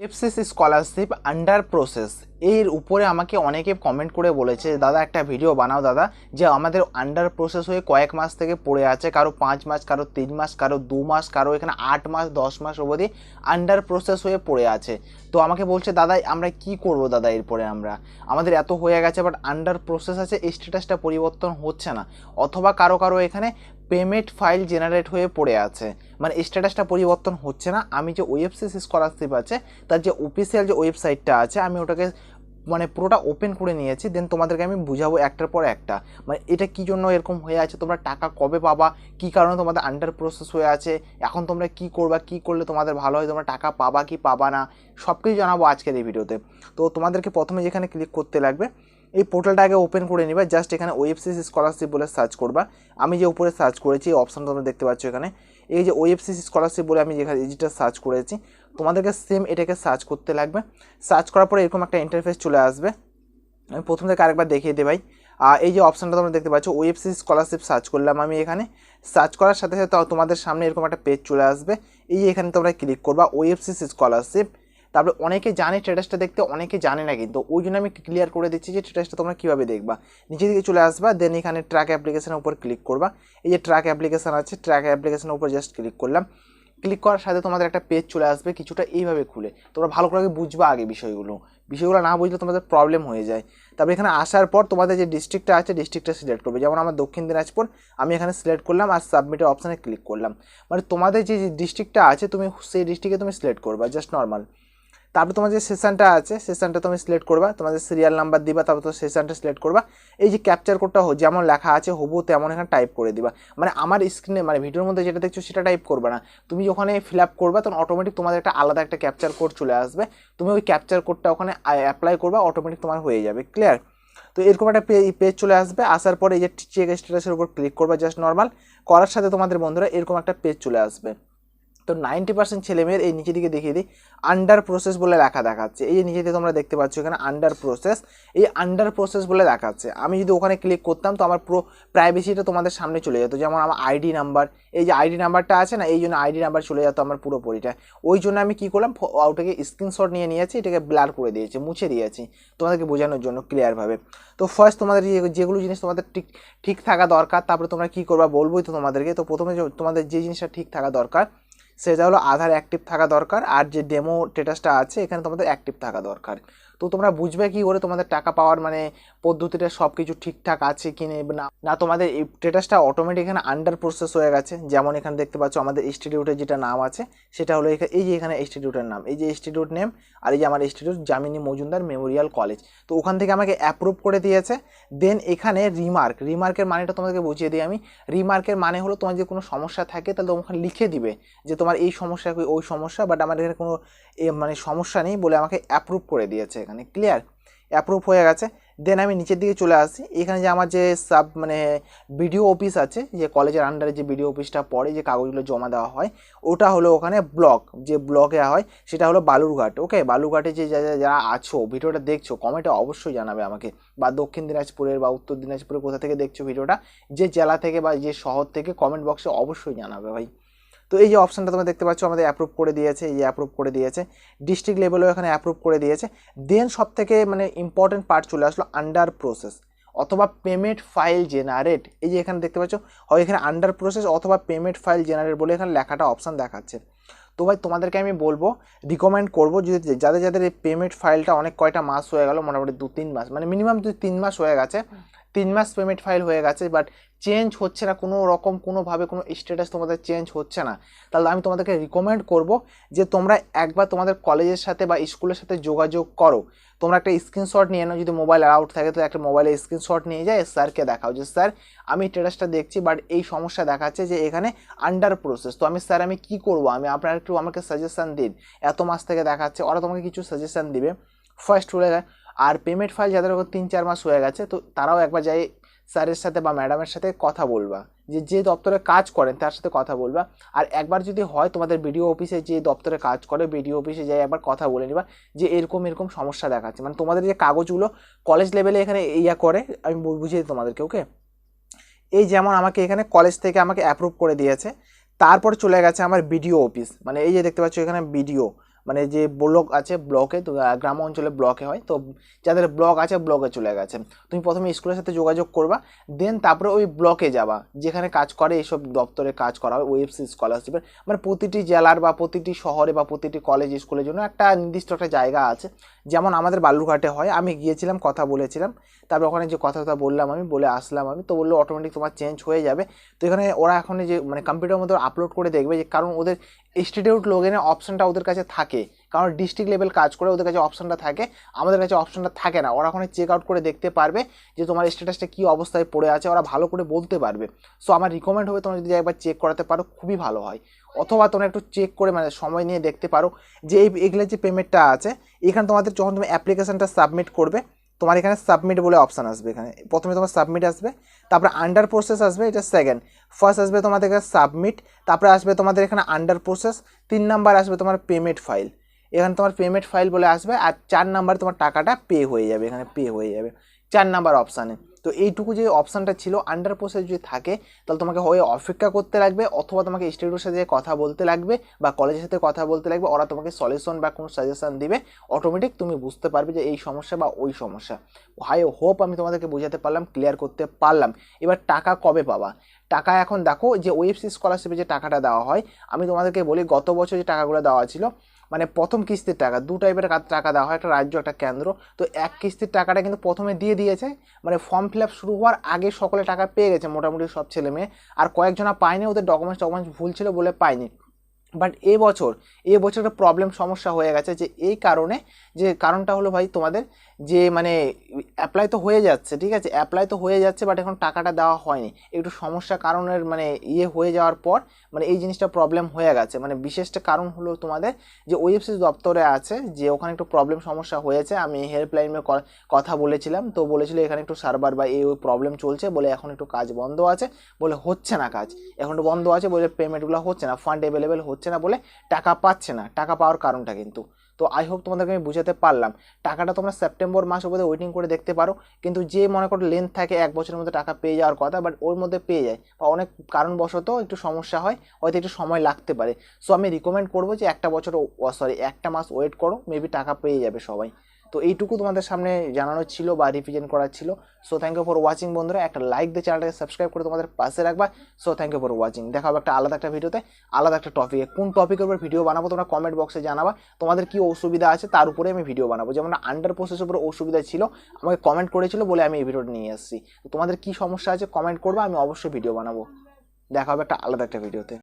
FCC scholarship under process এর উপরে আমাকে অনেকে কমেন্ট করে বলেছে, দাদা একটা ভিডিও বানাও দাদা, যে আমাদের আন্ডার প্রসেস হয়ে কয়েক মাস থেকে পড়ে আছে, কারো 5 মাস, কারো 3 মাস, কারো 2 মাস, কারো এখানে 8 মাস 10 মাস অবধি আন্ডার প্রসেস হয়ে পড়ে আছে। তো আমাকে বলছে দাদা আমরা কি করব দাদা, এরপরে আমাদের এত হয়ে গেছে বাট আন্ডার প্রসেস আছে, এই স্ট্যাটাসটা পরিবর্তন হচ্ছে না, অথবা কারো কারো এখানে পেমেন্ট ফাইল জেনারেট হয়ে পড়ে আছে, মানে স্ট্যাটাসটা পরিবর্তন হচ্ছে না। আমি যে ওএফসিসি স্কলারশিপ আছে তার যে অফিসিয়াল যে ওয়েবসাইটটা আছে আমি ওটাকে মানে পুরোটা ওপেন করে নিয়েছি, দেন তোমাদেরকে আমি বুঝাবো একটার পর একটা, মানে এটা কী জন্য এরকম হয়ে আছে, তোমরা টাকা কবে পাবা, কী কারণে তোমাদের আন্ডার প্রসেস হয়ে আছে, এখন তোমরা কী করবা, কী করলে তোমাদের ভালো হয়, তোমরা টাকা পাবা কি পাবা না, সব কিছু জানাবো আজকের এই ভিডিওতে। তো তোমাদেরকে প্রথমে যেখানে ক্লিক করতে লাগবে, এই পোর্টালটা আগে ওপেন করে নিবা, জাস্ট এখানে ওএফসিসি স্কলারশিপ বলে সার্চ করবা। আমি যে উপরে সার্চ করেছি এই অপশানটা তোমরা দেখতে পাচ্ছ এখানে, এই যে ওএফসিসি স্কলারশিপ বলে আমি যেখানে যেটা সার্চ করেছি, তোমাদেরকে সেম এটাকে সার্চ করতে লাগবে। সার্চ করার পরে এরকম একটা ইন্টারফেস চলে আসবে। আমি প্রথম থেকে আরেকবার দেখিয়ে দিই ভাই। এই যে অপশানটা তোমরা দেখতে পাচ্ছ ওএফসিসি স্কলারশিপ সার্চ করলাম আমি এখানে। সার্চ করার সাথে সাথে তোমাদের সামনে এরকম একটা পেজ চলে আসবে, এই যে এখানে তোমরা ক্লিক করবা ওএফসিসি স্কলারশিপ। তারপরে অনেকে জানে স্ট্যাটাসটা দেখতে, অনেকে জানে না, কিন্তু ওই জন্য আমি ক্লিয়ার করে দিচ্ছি যে স্ট্যাটাসটা তোমরা কীভাবে দেখবা। নিচে দিকে চলে আসবা, দেন এখানে ট্র্যাক অ্যাপ্লিকেশনের উপর ক্লিক করবা। এই যে ট্র্যাক অ্যাপ্লিকেশন আছে, ট্র্যাক অ্যাপ্লিকেশনের উপর জাস্ট ক্লিক করলাম। ক্লিক করার সাথে তোমাদের একটা পেজ চলে আসবে কিছুটা এইভাবে খুলে, তোমরা ভালো করে বুঝবা আগে বিষয়গুলো না বুঝলে তোমাদের প্রবলেম হয়ে যায়। তারপরে এখানে আসার পর তোমাদের যে ডিস্ট্রিক্টটা আছে ডিস্ট্রিক্টটা সিলেক্ট করবে, যেমন আমার দক্ষিণ দিনাজপুর, আমি এখানে সিলেক্ট করলাম আর সাবমিটের অপশানে ক্লিক করলাম। মানে তোমাদের যে ডিস্ট্রিক্টটা আছে তুমি সেই ডিস্ট্রিক্টে তুমি সিলেক্ট করবা জাস্ট নর্মাল। তারপর তোমার যে সেশনটা আছে সেশনটা তুমি সিলেক্ট করবা, তোমাদের সিরিয়াল নাম্বার দিবা, তারপর তো সেশনটা সিলেক্ট করবা। এই যে ক্যাপচার কোডটা যেমন লেখা আছে হুবহু তেমন এখানে টাইপ করে দিবা, মানে আমার স্ক্রিনে মানে ভিডিওর মধ্যে যেটা দেখছো সেটা টাইপ করবে না, তুমি ওখানে ফিল আপ করবা তখন অটোমেটিক তোমাদের একটা আলাদা একটা ক্যাপচার কোড চলে আসবে, তুমি ওই ক্যাপচার কোডটা ওখানে অ্যাপ্লাই করবা, অটোমেটিক তোমার হয়ে যাবে। ক্লিয়ার? তো এরকম একটা পেজ চলে আসবে। আসার পরে এই যে চেক স্ট্যাটাসের উপর ক্লিক করবা জাস্ট নর্মাল, করার সাথে তোমাদের বন্ধুরা এরকম একটা পেজ চলে আসবে। তো 90% ছেলেমেয়ের এই নিচে দিকে দেখিয়ে দিই আন্ডার প্রসেস বলে লেখা দেখাচ্ছে, এই যে নিচে দিকে তোমরা দেখতে পাচ্ছ এখানে আন্ডার প্রসেস, এই আন্ডার প্রসেস বলে দেখাচ্ছে। আমি যদি ওখানে ক্লিক করতাম তো আমার পুরো প্রাইভেসিটা তোমাদের সামনে চলে যেত, যেমন আমার আইডি নাম্বার, এই যে আইডি নাম্বারটা আছে না, এই জন্য আইডি নাম্বার চলে যেত আমার পুরোপুরিটা। ওই জন্য আমি কী করলাম, ওটাকে স্ক্রিনশট নিয়ে নিয়েছি, এটাকে ব্লার করে দিয়েছি, মুছে দিয়েছি তোমাদেরকে বোঝানোর জন্য ক্লিয়ারভাবে। তো ফার্স্ট তোমাদের যেগুলো জিনিস তোমাদের ঠিক থাকা দরকার, তারপরে তোমরা কী করবা বলবোই তো তোমাদেরকে। তো প্রথমে তোমাদের যে জিনিসটা ঠিক থাকা দরকার সেটা হলো আধার অ্যাক্টিভ থাকা দরকার, আর যে ডেমো স্ট্যাটাসটা আছে এখানে তোমাদের অ্যাক্টিভ থাকা দরকার। তো তোমরা বুঝবে কি করে তোমাদের টাকা পাওয়ার মানে পদ্ধতিটা সব কিছু ঠিকঠাক আছে কি না তোমাদের এই স্ট্যাটাসটা অটোমেটিক এখানে আন্ডার প্রসেস হয়ে গেছে। যেমন এখানে দেখতে পাচ্ছ আমাদের ইনস্টিটিউটের যেটা নাম আছে সেটা হলো এই যে এখানে ইনস্টিটিউটের নাম, এই যে ইনস্টিটিউট নেম, আর এই যে আমার institute Jamini Majumdar Memorial college. তো ওখান থেকে আমাকে অ্যাপ্রুভ করে দিয়েছে। দেন এখানে রিমার্কের মানেটা তোমাদেরকে বুঝিয়ে দিই আমি। রিমার্কের মানে হলো তোমার যে কোনো সমস্যা থাকে তাহলে ওখানে লিখে দিবে যে তোমার এই সমস্যা ওই সমস্যা, বাট আমার এখানে কোনো মানে সমস্যা নেই বলে আমাকে অ্যাপ্রুভ করে দিয়েছে এখানে। ক্লিয়ার? অ্যাপ্রুভ হয়ে গেছে। দেন আমি নিচের দিকে চলে আসি, এখানে যে আমার যে মানে বিডিও অফিস আছে, যে কলেজের আন্ডারে যে বিডিও অফিসটা পড়ে যে কাগজগুলো জমা দেওয়া হয়, ওটা হলো ওখানে ব্লক, যে ব্লকে হয় সেটা হলো বালুরঘাট। ওকে, বালুরঘাটে যে যারা আছো ভিডিওটা দেখছো কমেন্টে অবশ্যই জানাবে আমাকে, বা দক্ষিণ দিনাজপুরের বা উত্তর দিনাজপুরের কোথা থেকে দেখছো ভিডিওটা, যে জেলা থেকে বা যে শহর থেকে কমেন্ট বক্সে অবশ্যই জানাবে ভাই। তো এই যে অপশানটা তোমরা দেখতে পাচ্ছ আমাদের অ্যাপ্রুভ করে দিয়েছে, এই অ্যাপ্রুভ করে দিয়েছে, ডিস্ট্রিক্ট লেভেলেও এখানে অ্যাপ্রুভ করে দিয়েছে। দেন সব থেকে মানে ইম্পর্টেন্ট পার্ট চলে আসলো আন্ডার প্রসেস অথবা পেমেন্ট ফাইল জেনারেট। এই যে এখানে দেখতে পাচ্ছ হয় এখানে আন্ডার প্রসেস অথবা পেমেন্ট ফাইল জেনারেট বলে এখানে লেখাটা অপশান দেখাচ্ছে। তো ভাই তোমাদেরকে আমি বলবো, রিকমেন্ড করবো যদি যাদের এই পেমেন্ট ফাইলটা অনেক কয়টা মাস হয়ে গেল, মোটামুটি 2-3 মাস, মানে মিনিমাম 2-3 মাস হয়ে গেছে, 3 মাস পেমেন্ট ফাইল হয়ে গেছে, বাট চেঞ্জ হচ্ছে না কোনো রকম, কোনোভাবে কোনো স্ট্যাটাস তোমাদের চেঞ্জ হচ্ছে না, তাহলে আমি তোমাদেরকে রিকমেন্ড করব যে তোমরা একবার তোমাদের কলেজের সাথে বা স্কুলের সাথে যোগাযোগ করো। তোমরা একটা স্ক্রিনশট নিয়ে নাও, যদি মোবাইল অ্যালাউড থাকে তো একটা মোবাইলে স্ক্রিনশট নিয়ে যায় স্যারকে দেখাও যে স্যার আমি স্ট্যাটাসটা দেখছি বাট এই সমস্যা দেখাচ্ছে যে এখানে আন্ডার প্রসেস। তো স্যার আমি কি করব, আপনারা একটু আমাকে সাজেশান দিন, এত মাস থেকে দেখাচ্ছে। ওরা তোমাকে কিছু সাজেশান দিবে ফার্স্ট হলে। আর পেমেন্ট ফাইল যাদের 3-4 মাস হয়ে গেছে তো তারাও একবার যাই স্যারের সাথে বা ম্যাডামের সাথে কথা বলবা, যে দপ্তরে কাজ করেন তার সাথে কথা বলবা। আর একবার যদি হয় তোমাদের বিডিও অফিসে, যে দপ্তরে কাজ করে বিডিও অফিসে যাই একবার কথা বলে নিবা যে এরকম এরকম সমস্যা দেখাচ্ছে, মানে তোমাদের যে কাগজগুলো কলেজ লেভেলে এখানে করে আমি বুঝিয়ে দিই তোমাদেরকে। ওকে, এই যেমন আমাকে এখানে কলেজ থেকে আমাকে অ্যাপ্রুভ করে দিয়েছে, তারপর চলে গেছে আমার বিডিও অফিস, মানে এই যে দেখতে পাচ্ছ এখানে বিডিও, মানে যে ব্লক আছে ব্লকে, তো গ্রাম অঞ্চলে ব্লকে হয়, তো যাদের ব্লক আছে ব্লকে চলে গেছে। তুমি প্রথমে স্কুলের সাথে যোগাযোগ করবা, দেন তারপরে ওই ব্লকে যাবা যেখানে কাজ করে এইসব দপ্তরে কাজ করা হয় ওএফসি স্কলারশিপের। মানে প্রতিটি জেলার বা প্রতিটি শহরে বা প্রতিটি কলেজ স্কুলের জন্য একটা নির্দিষ্ট একটা জায়গা আছে। যেমন আমাদের বালুরঘাটে হয়, আমি গিয়েছিলাম, কথা বলেছিলাম, তারপর ওখানে যে কথা বললাম, আমি বলে আসলাম, আমি তো বললো অটোমেটিক তোমার চেঞ্জ হয়ে যাবে। তো এখানে ওরা এখন যে মানে কম্পিউটারের মধ্যে আপলোড করে দেখবে, যে কারণ ওদের ইনস্টিটিউট লগইনের অপশানটা ওদের কাছে থাকে, কারণ ডিস্ট্রিক্ট লেভেল কাজ করে ওদের কাছে অপশানটা থাকে, আমাদের কাছে অপশানটা থাকে না। ওরা ওখানে চেক আউট করে দেখতে পারবে যে তোমার স্ট্যাটাসটা কী অবস্থায় পড়ে আছে, ওরা ভালো করে বলতে পারবে। সো আমার রিকমেন্ড হবে তোমরা যদি একবার চেক করাতে পারো খুবই ভালো হয়, অথবা তোমরা একটু চেক করে মানে সময় নিয়ে দেখতে পারো যে এগুলোর যে পেমেন্টটা আছে। এখানে তোমাদের যখন তুমি অ্যাপ্লিকেশনটা সাবমিট করবে, তোমার এখানে সাবমিট বলে অপশান আসবে, এখানে প্রথমে তোমার সাবমিট আসবে, তারপরে আন্ডার প্রসেস আসবে, এটা সেকেন্ড। ফার্স্ট আসবে তোমাদের এখানে সাবমিট, তারপরে আসবে তোমাদের এখানে আন্ডার প্রসেস, 3 নাম্বার আসবে তোমার পেমেন্ট ফাইল, এখানে তোমার পেমেন্ট ফাইল বলে আসবে, আর 4 নাম্বার তোমার টাকাটা পে হয়ে যাবে, এখানে পে হয়ে যাবে 4 নাম্বার অপশানে। তো এইটুকু যে অপশানটা ছিল আন্ডার প্রসেস যদি থাকে, তাহলে তোমাকে হয় অপেক্ষা করতে লাগবে, অথবা তোমাকে ইনস্টিটিউটের সাথে কথা বলতে লাগবে বা কলেজের সাথে কথা বলতে লাগবে, ওরা তোমাকে সলিউশন বা কোনো সাজেশন দিবে, অটোমেটিক তুমি বুঝতে পারবে যে এই সমস্যা বা ওই সমস্যা। হাই হোপ আমি তোমাদেরকে বোঝাতে পারলাম, ক্লিয়ার করতে পারলাম। এবার টাকা কবে পাবা? টাকা এখন দেখো যে ওএফসি স্কলারশিপে যে টাকাটা দেওয়া হয়, আমি তোমাদেরকে বলি গত বছর যে টাকাগুলো দেওয়া ছিল, মানে প্রথম কিস্তির টাকা, 2 টাইপের টাকা দেওয়া হয়, একটা রাজ্য একটা কেন্দ্র। তো এক কিস্তির টাকাটা কিন্তু প্রথমে দিয়ে দিয়েছে, মানে ফর্ম ফিল আপ শুরু হওয়ার আগে সকলে টাকা পেয়ে গেছে মোটামুটি সব ছেলে মেয়ে, আর কয়েকজনা পায়নি, ওদের ডকুমেন্টস ভুল ছিল বলে পায়নি। বাট এবছর একটা প্রবলেম সমস্যা হয়ে গেছে, যে এই কারণে, যে কারণটা হলো ভাই তোমাদের যে মানে অ্যাপ্লাই তো হয়ে যাচ্ছে, ঠিক আছে, অ্যাপ্লাই তো হয়ে যাচ্ছে, বাট এখন টাকাটা দেওয়া হয়নি, একটু সমস্যা কারণের মানে হয়ে যাওয়ার পর মানে এই জিনিসটা প্রবলেম হয়ে গেছে। মানে বিশেষটা কারণ হলো তোমাদের যে ওএফসি দপ্তরে আছে, যে ওখানে একটু প্রবলেম সমস্যা হয়েছে, আমি হেল্পলাইনে কথা বলেছিলাম, তো বলেছিল এখানে একটু সার্ভার বা এই প্রবলেম চলছে বলে এখন একটু কাজ বন্ধ আছে, বলে হচ্ছে না কাজ, এখন একটু বন্ধ আছে বলে পেমেন্টগুলো হচ্ছে না, ফান্ড অ্যাভেলেবেল হচ্ছে না বলে টাকা পাচ্ছে না। টাকা পাওয়ার কারণটা কিন্তু, তো আই হোপ তোমাদেরকে আমি বুঝাতে পারলাম। টাকাটা তোমরা সেপ্টেম্বর মাস অবধি ওয়েটিং করে দেখতে পারো, কিন্তু যে মনে করো লেন্থ থাকে 1 বছরের মধ্যে টাকা পেয়ে যাওয়ার কথা, বাট ওর মধ্যে পেয়ে যায়, বা অনেক কারণবশত একটু সমস্যা হয়, হয়তো একটু সময় লাগতে পারে। সো আমি রিকমেন্ড করবো যে একটা বছর একটা মাস ওয়েট করো, মেবি টাকা পেয়ে যাবে সবাই। তো এইটুকু তোমাদের সামনে জানানো ছিল বা রিপ্রেজেন্ট করার ছিল। So thank you for watching বন্ধুরা, একটা লাইক দিয়ে চ্যানেলটাকে সাবস্ক্রাইব করে তোমাদের পাশে রাখবা। So thank you for watching, দেখা হবে একটা আলাদা একটা ভিডিওতে, আলাদা একটা টপিকে। কোন টপিকের উপর ভিডিও বানাবো তোমরা কমেন্ট বক্সে জানাবা, তোমাদের কি অসুবিধা আছে তার উপরে আমি ভিডিও বানাবো। যেমন আন্ডার প্রসেসের উপরে অসুবিধা ছিল, আমাকে কমেন্ট করেছিল বলে আমি এই ভিডিওটা নিয়ে আসছি। তো তোমাদের কি সমস্যা আছে কমেন্ট করবা, আমি অবশ্যই ভিডিও বানাবো। দেখা হবে একটা আলাদা একটা ভিডিওতে।